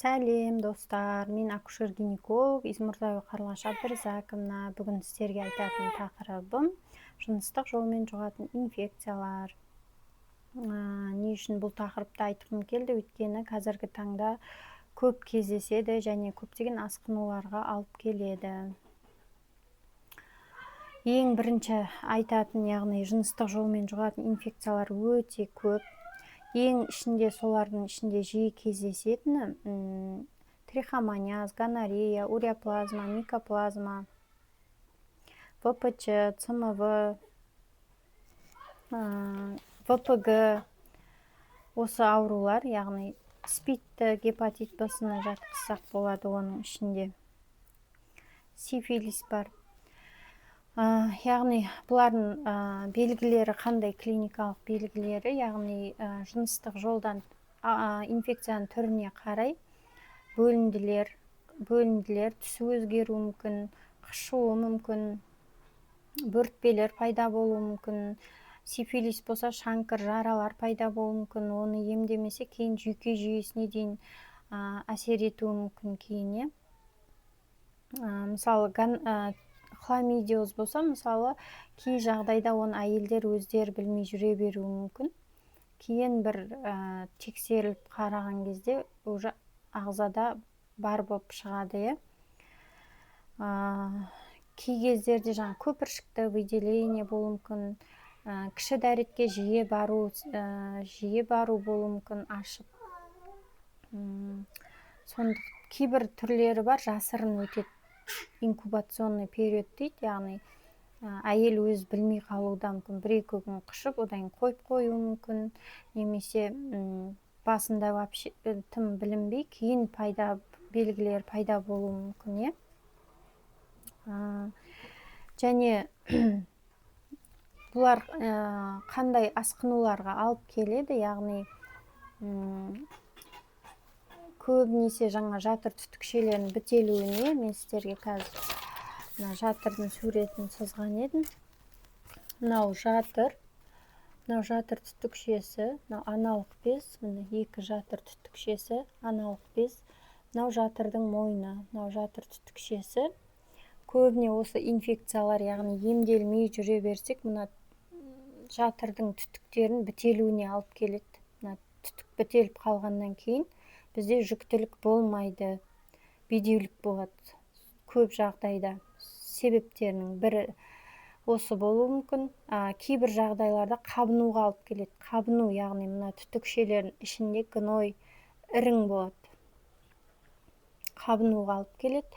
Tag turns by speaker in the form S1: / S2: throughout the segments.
S1: Сәлем достар, мен акушер-гинеколог Измурзаева Қарлаш Абдырзаковна. Бүгін сіздерге айтатын тақырыбым жыныстық жолмен жұғатын инфекциялар. Не үшін бұл тақырыпты айтқым келді? Өйткені қазіргі таңда көп кездеседі және көптеген асқынуларға алып келеді. Ең бірінші айтатын, яғни жыныстық жолмен жұғатын инфекциялар өте көп. Ең ішінде, солардың ішінде жиі кездесетіні трихомониаз, гонорея, уреоплазма, микоплазма, ВПЧ, ЦМВ, ВПГ. Осы аурулар, яғни спидті, гепатит Б-сына жатқызсақ болады оның ішінде. Сифилис бар. Яғни бұлардың белгілері қандай клиникалық белгілері, яғни жыныстық жолдан инфекцияның түріне қарай бөлінділер, түсі өзгеруі мүмкін, қышуы мүмкін, бөртпелер пайда болуы мүмкін. Сифилис болса шаңқыр жаралар пайда болуы мүмкін, оны емдемесе кейін жүйке жүйесіне дейін әсер етуі мүмкін кейін. Мысалы хламидиоз болса, мысалы, кей жағдайда оны әйелдер өздері білмей жүре беруі мүмкін. Кейін бір тексеріліп қараған кезде уже ағзада бар болып шығады. Кей кездерде көпіршікті выделение болуы мүмкін, кіші дәретке жиі бару болуы мүмкін, ашып. Кейбір түрлері бар, жасырын өтеді. Инкубационный период дейді, яғни әйел өз білмей қалуы мүмкін. Бір-екі күн қышып, одан қойып қоюы мүмкін, немесе басында вообще тым білінбей, кейін белгілер пайда болуы мүмкін. Және бұлар қандай асқынуларға алып келеді, яғни көбінесе жатыр түтікшелерінің бітелуіне. Мен сіздерге қазір жатырдың суретін сызған едім. Мынау жатыр түтікшесі, аналық без, екі жатыр түтікшесі, аналық без. Мынау жатырдың мойны, мынау жатыр түтікшесі. Көбіне осы инфекциялар, яғни емделмей жүре берсек, мына жатырдың түтіктерін бітелуіне алып келеді. Түтік бітеліп қалғаннан кейін бізде жүктілік болмайды, бедеулік болады. Көп жағдайда себептерінің бірі осы болуы мүмкін. Кейбір жағдайларда қабынуға алып келеді. Қабыну, яғни мына түтікшелердің ішінде гной, ірің болады. Қабынуға алып келеді.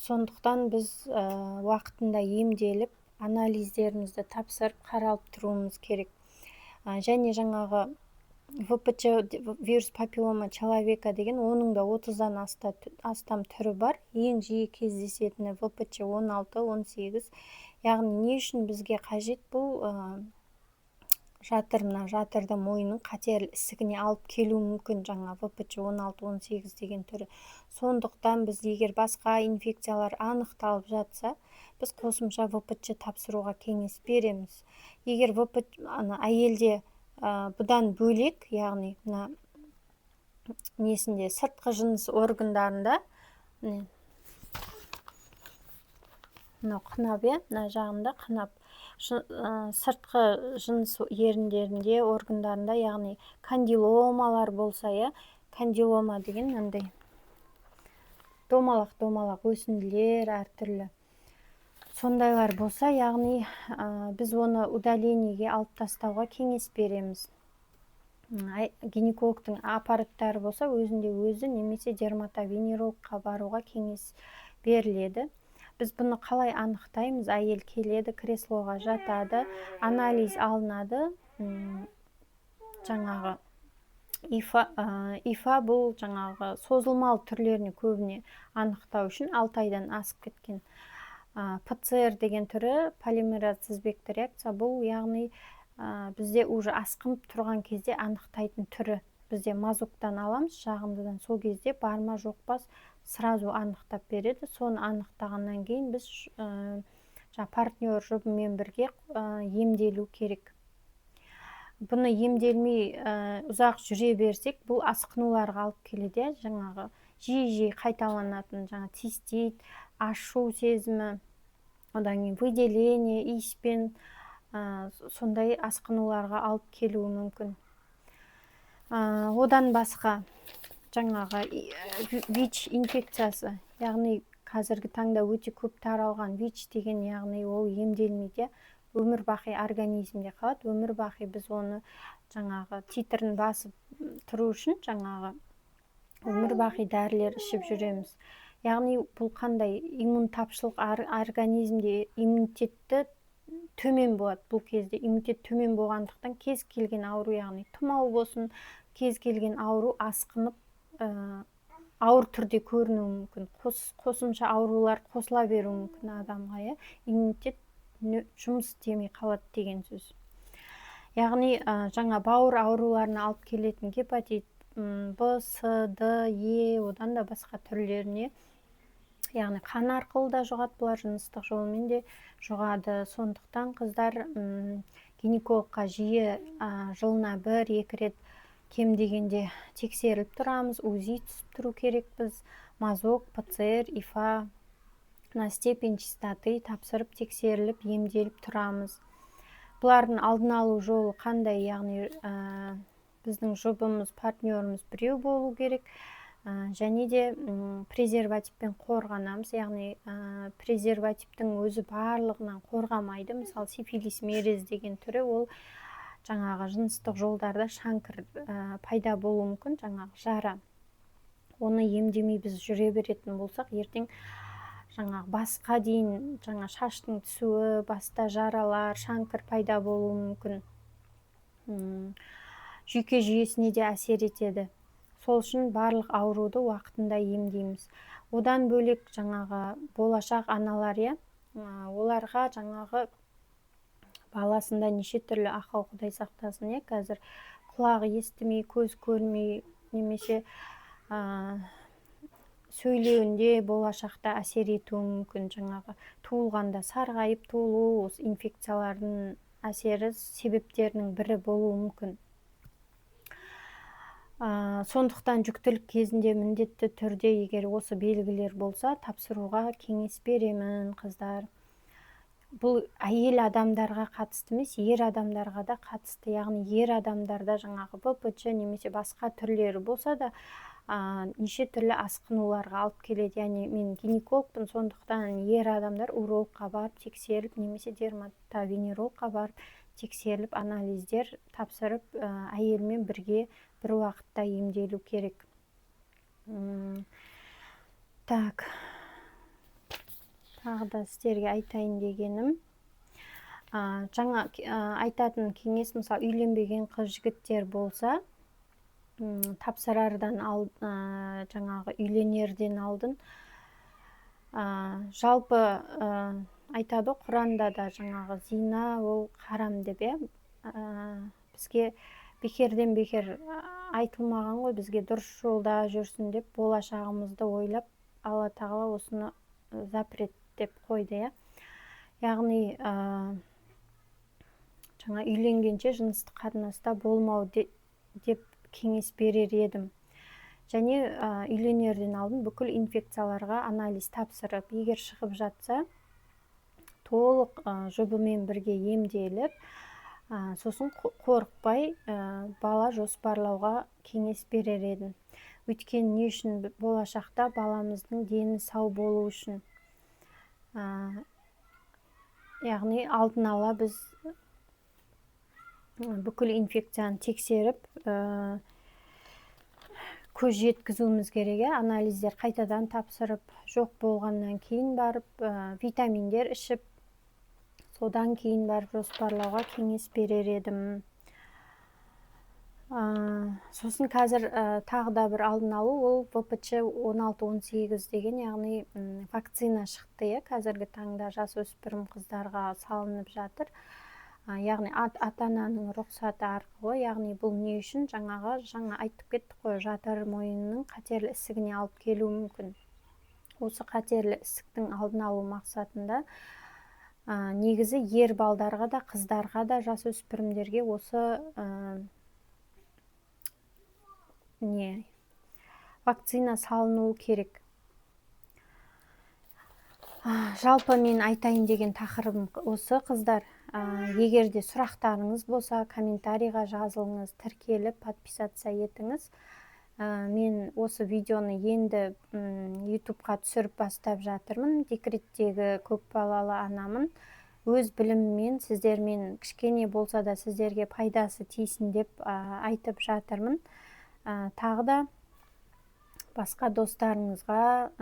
S1: Сондықтан біз уақытында емделіп, анализдерімізді тапсырып, қаралып тұруымыз керек. Және жаңағы ВПЧ, вирус папиллома человека деген, оның да 30-дан астам түрі бар. Ең жиі кездесетіні ВПЧ 16-18. Яғни не үшін бізге қажет? Бұл жатырды мойынның қатерлі ісігіне алып келуі мүмкін, жаңа ВПЧ 16-18 деген түрі. Сондықтан біз егер басқа инфекциялар анықталып жатса, біз қосымша ВПЧ тапсыруға кеңес береміз. Егер әйелде бұдан бөлек, яғни сыртқы жыныс органдарында, мынау қынап, мына жағында қынап, сыртқы жыныс еріндерінде, органдарында, яғни кандиломалар болса, кандилома деген мынандай домалақ өсінділер әртүрлі. Сондайлар болса, яғни біз оны удалениеге алып тастауға кеңес береміз. Гинекологтың аппараттары болса, өзі немесе дерматовенерологқа баруға кеңес беріледі. Біз бұны қалай анықтаймыз? Әйел келеді, креслоға жатады, анализ алынады. Жаңағы ИФА бұл жаңағы созылмалы түрлеріне көбіне анықтау үшін 6 айдан асып кеткен. ПЦР деген түрі, полимеразсыз тізбекті реакция, бұл яғни бізде уже асқынып тұрған кезде анықтайтын түрі. Бізде мазоктан аламыз, жағындыдан, сол кезде бар ма жоқ па сразу анықтап береді. Соны анықтағаннан кейін біз партнер жұбымен бірге емделу керек. бұны емделмей ұзақ жүре берсек, бұл асқынуларға алып келеді, жаңағы жиі қайталанатын, жаңа цистит, ашу сезімі, одан кейін выделение, иіспен сондай асқынуларға алып келуі мүмкін. Одан басқа жаңағы ВИЧ инфекциясы, яғни қазіргі таңда өте көп таралған ВИЧ деген, яғни ол емделмейді, өмір бақи организмде қалады. Өмір бақи біз оны жаңағы титрін басып тұру үшін жаңағы өмір бақи дәрілер ішіп жүреміз. Яғни бұл қандай? Иммун тапшылық организмде иммунитетті төмен болады. Бұл кезде иммунитет төмен болғандықтан кез келген ауру, яғни тұмау болсын, кез келген ауру асқынып ауыр түрде көрінуі мүмкін. Қосымша аурулар қосыла беруі мүмкін адамға, иммунитет жұмыс істемей қалады деген сөз. Яғни жаңа бауыр ауруларына алып келетін гепатит Б, С, Д, Е, одан да басқа түрлеріне, яғни қан арқылы да жұғады, бұлар жыныстық жолмен де жұғады. Сондықтан қыздар гинекологқа жиі жылына 1-2 рет кем дегенде тексеріліп тұрамыз, УЗИ түсіп тұру керекпіз, мазок, ПЦР, ИФА на степень чистоты тапсырып тексеріліп емделіп тұрамыз. Бұлардың алдын алу жолы қандай? Яғни біздің жұбымыз, партнеріміз біреу болу керек, және де презервативпен қорғанамыз. Яғни презервативтің өзі барлығынан қорғамайды. Мысалы, сифилис мерез деген түрі, ол жаңағы жыныстық жолдарда шанкір пайда болуы мүмкін, жаңағы жара. Оны емдемей біз жүре беретін болсақ, ертең жаңағы басқа дейін жаңа шаштың түсуі, баста жаралар, шанкір пайда болуы мүмкін. Жүйке жүйесіне де әсер етеді. Сол үшін барлық ауруды уақытында емдейміз. Одан бөлек жаңағы болашақ аналар, оларға жаңағы баласында неше түрлі ақау, Құдай сақтасын, қазір құлағы естімей, көз көрмей, немесе сөйлеуінде болашақта әсер етуі мүмкін. Жаңағы туылғанда сарғайып туылу, осы инфекциялардың әсері себептерінің бірі болуы мүмкін. Сондықтан жүктілік кезінде міндетті түрде, егер осы белгілер болса, тапсыруға кеңес беремін, қыздар. Бұл әйел адамдарға қатысты емес, ер адамдарға да қатысты. Яғни ер адамдарда жаңағы ВПЧ немесе басқа түрлері болса да, неше түрлі асқынуларға алып келеді. Яғни мен гинекологпын, сондықтан ер адамдар урологқа барып тексеріліп, немесе дерматовенерологқа барып тексеріліп, анализдер тапсырып, әйелмен бірге бір уақытта емделу керек. Так, тағы да сіздерге айтайын дегенім, жаңа айтатын кеңес, мысалы, үйленбеген қыз-жігіттер болса, тапсырардан жаңағы үйленерден алдын жалпы айтады, Құранда да жаңағы зина ол харам деп, бізге бекерден бекер айтылмаған ғой, бізге дұрыс жолда жүрсін деп, болашағымызды ойлап, Алла тағала осыны запрет деп қойды. Яғни жаңа үйленгенше жыныстық қатынаста болмау деп кеңес берер едім. Және үйленерден алдын бүкіл инфекцияларға анализ тапсырып, егер шығып жатса, толық жұбымен бірге емделіп, сосын қорықпай бала жоспарлауға кеңес берер едім. Өйткені не үшін? Болашақта баламыздың дені сау болу үшін. Яғни алдын ала біз бүкіл инфекцияны тексеріп, көз жеткізуіміз керек, анализдер қайтадан тапсырып, жоқ болғаннан кейін барып, витаминдер ішіп, содан кейін барып жоспарлауға кеңес берер едім. Сосын қазір тағы да бір алдын алу, ол ВПЧ 16-18 деген, яғни вакцина шықты, қазіргі таңда жас өспірім қыздарға салынып жатыр. Яғни ата-ананың рұқсаты арқылы, яғни бұл не үшін? Жаңа айтып кеттік қой, жатыр мойнының қатерлі ісігіне алып келуі мүмкін. Осы қатерлі ісіктің алдын алу мақсатында негізі ер балдарға да қыздарға да жасөспірімдерге осы вакцина салынуы керек. Жалпы мен айтайын деген тақырыбым осы, қыздар. Егер де сұрақтарыңыз болса, комментарийға жазылыңыз, тіркеліп подписаться етіңіз. Мен осы видеоны енді ютубқа түсіріп бастап жатырмын. Декреттегі көпбалалы анамын. Өз біліміммен сіздермен кішкене болса да сіздерге пайдасы тисін деп айтып жатырмын. Тағы да басқа достарыңызға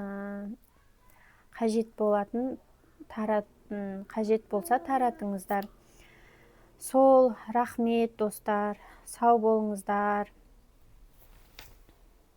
S1: қажет болса таратыңыздар. Сол, рахмет достар, сау болыңыздар.